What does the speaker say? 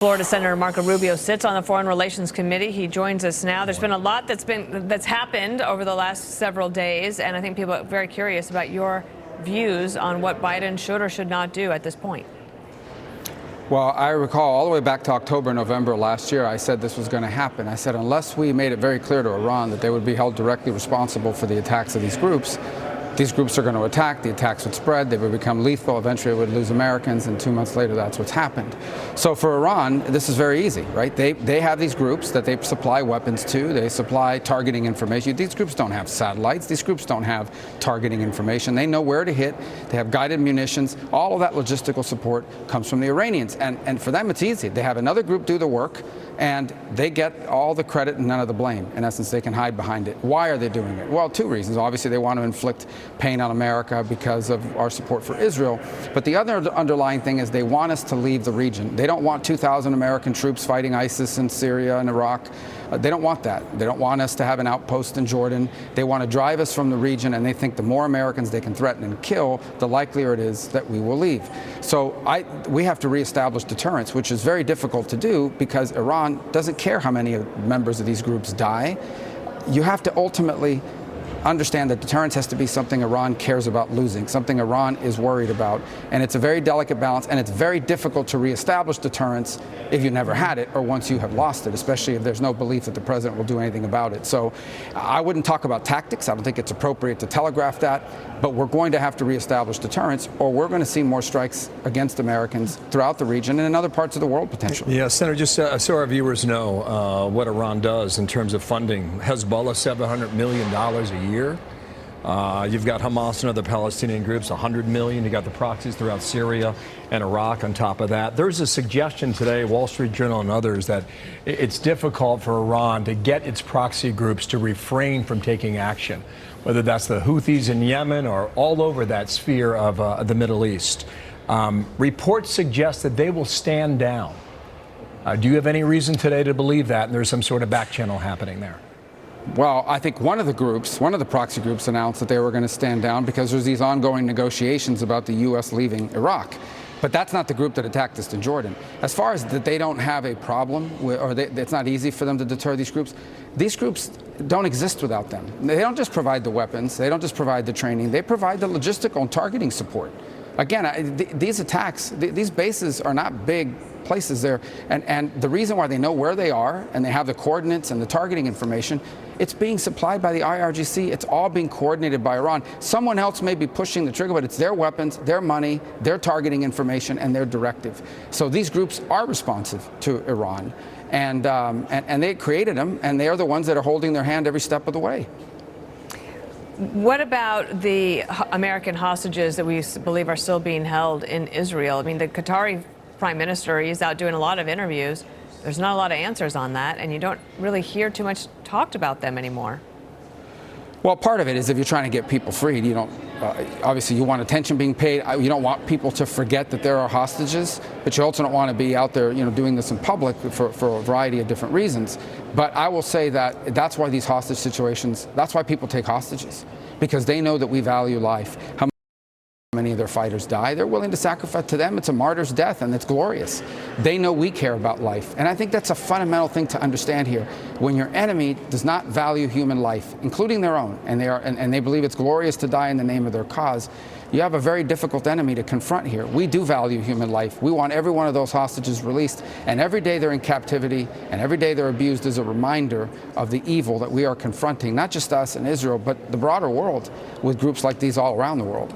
Florida Senator Marco Rubio sits on the Foreign Relations Committee. He joins us now. There's been a lot that's happened over the last several days, and I think people are very curious about your views on what Biden should or should not do at this point. Well, I recall all the way back to October, November last year, I said this was going to happen. I said unless we made it very clear to Iran that they would be held directly responsible for the attacks of these groups are going to attack, the attacks would spread, they would become lethal, eventually it would lose Americans, and 2 months later that's what's happened. So for Iran, this is very easy, right? They have these groups that they supply weapons to, they supply targeting information. These groups don't have satellites, these groups don't have targeting information, they know where to hit, they have guided munitions, all of that logistical support comes from the Iranians, and for them it's easy. They have another group do the work, and they get all the credit and none of the blame. In essence, they can hide behind it. Why are they doing it? Well, two reasons. Obviously, they want to inflict pain on America because of our support for Israel. But the other underlying thing is they want us to leave the region. They don't want 2,000 American troops fighting ISIS in Syria and Iraq. They don't want that. They don't want us to have an outpost in Jordan. They want to drive us from the region, and they think the more Americans they can threaten and kill, the likelier it is that we will leave. So we have to reestablish deterrence, which is very difficult to do because Iran doesn't care how many members of these groups die. You have to ultimately understand that deterrence has to be something Iran cares about losing, something Iran is worried about. And it's a very delicate balance, and it's very difficult to reestablish deterrence if you never had it or once you have lost it, especially if there's no belief that the president will do anything about it. So I wouldn't talk about tactics. I don't think it's appropriate to telegraph that. But we're going to have to reestablish deterrence, or we're going to see more strikes against Americans throughout the region and in other parts of the world, potentially. Yeah, Senator, just so our viewers know what Iran does in terms of funding. Hezbollah, $700 million a year. You've got Hamas and other Palestinian groups, $100 million. You got the proxies throughout Syria and Iraq on top of that. There's a suggestion today, Wall Street Journal and others, that it's difficult for Iran to get its proxy groups to refrain from taking action, whether that's the Houthis in Yemen or all over that sphere of the Middle East. Reports suggest that they will stand down. Do you have any reason today to believe that, and there's some sort of back channel happening there? Well, I think one of the proxy groups announced that they were going to stand down because there's these ongoing negotiations about the U.S. leaving Iraq. But that's not the group that attacked us in Jordan. As far as that they don't have a problem, it's not easy for them to deter these groups don't exist without them. They don't just provide the weapons, they don't just provide the training, they provide the logistical and targeting support. Again, these attacks, these bases are not big places there, and the reason why they know where they are and they have the coordinates and the targeting information, it's being supplied by the IRGC. It's all being coordinated by Iran. Someone else may be pushing the trigger, but it's their weapons, their money, their targeting information, and their directive. So these groups are responsive to Iran, and they created them, and they are the ones that are holding their hand every step of the way. What about the American hostages that we believe are still being held in Israel? I mean, the Qatari prime minister, he's out doing a lot of interviews. There's not a lot of answers on that, and you don't really hear too much talked about them anymore. Well, part of it is if you're trying to get people freed, you don't, obviously you want attention being paid. You don't want people to forget that there are hostages, but you also don't want to be out there, doing this in public for a variety of different reasons. But I will say that that's why these hostage situations, that's why people take hostages, because they know that we value life. How many of their fighters die, they're willing to sacrifice. To them, it's a martyr's death, and it's glorious. They know we care about life, and I think that's a fundamental thing to understand here. When your enemy does not value human life, including their own, and they believe it's glorious to die in the name of their cause, you have a very difficult enemy to confront here. We do value human life. We want every one of those hostages released, and every day they're in captivity, and every day they're abused is a reminder of the evil that we are confronting, not just us in Israel, but the broader world with groups like these all around the world.